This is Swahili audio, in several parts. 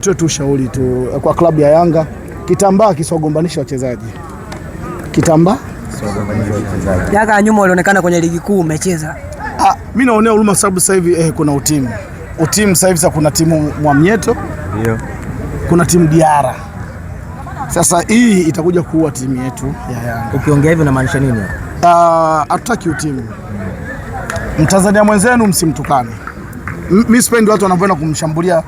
Tu ushauri tu kwa klabu ya Yanga, kitambaa kisogombanisha wachezaji. Kitambaa Yanga nyuma walionekana kwenye ligi kuu umecheza. Mimi naonea huruma sababu sasa hivi kuna utimu sasa hivi, kuna timu Mwamnyeto, ndio. Kuna timu Diara. Sasa hii itakuja kuua timu yetu ya Yanga. Ukiongea hivyo unamaanisha nini? Hatutaki utimu. Mtanzania mwenzenu msimtukane. Mimi sipendi watu wanavyoenda kumshambulia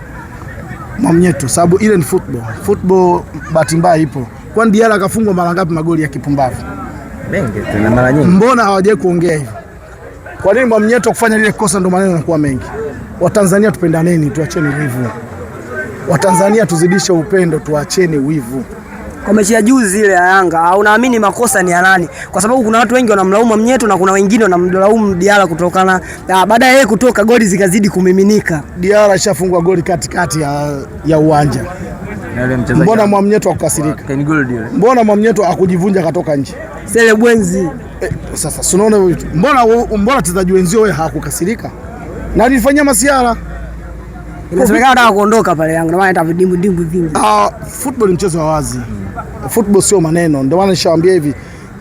Mwamnyeto sababu ile ni football. Football bahati mbaya ipo. Kwani Diara akafungwa mara ngapi magoli ya kipumbavu? Mengi tena mara nyingi. Mbona hawajaje kuongea hivyo? Kwa nini Mwamnyeto kufanya lile kosa ndo maneno yanakuwa mengi? Watanzania tupendaneni, tuacheni wivu. Watanzania tuzidishe upendo, tuacheni wivu. Kwa mechi ya juzi ile ya Yanga, unaamini makosa ni ya nani? Kwa sababu kuna watu wengi wanamlaumu Mwamnyeto na kuna wengine wanamlaumu Diara kutokana baada ya yeye kutoka goli zikazidi kumiminika. Diara ishafungwa goli katikati ya uwanja. Mbona Mwamnyeto akukasirika? Mbona Mwamnyeto akujivunja katoka nje? Sele Bwenzi. Sasa unaona mbona wachezaji wenzio wewe hawakukasirika? Na alifanyia masiara. Inasemekana anataka kuondoka pale Yanga, ndio maana hata dimbu vingi. Football ni mchezo wa wazi. Football sio maneno. Ndio maana nishawaambia hivi.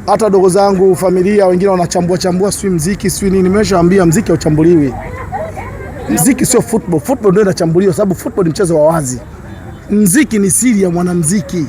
Hata dogo zangu, familia wengine wanachambua sio muziki, sio nini. Nimeshawaambia muziki hauchambuliwi. Muziki sio football. Football ndio inachambuliwa sababu football ni mchezo wa wazi. Muziki ni siri ya mwanamuziki.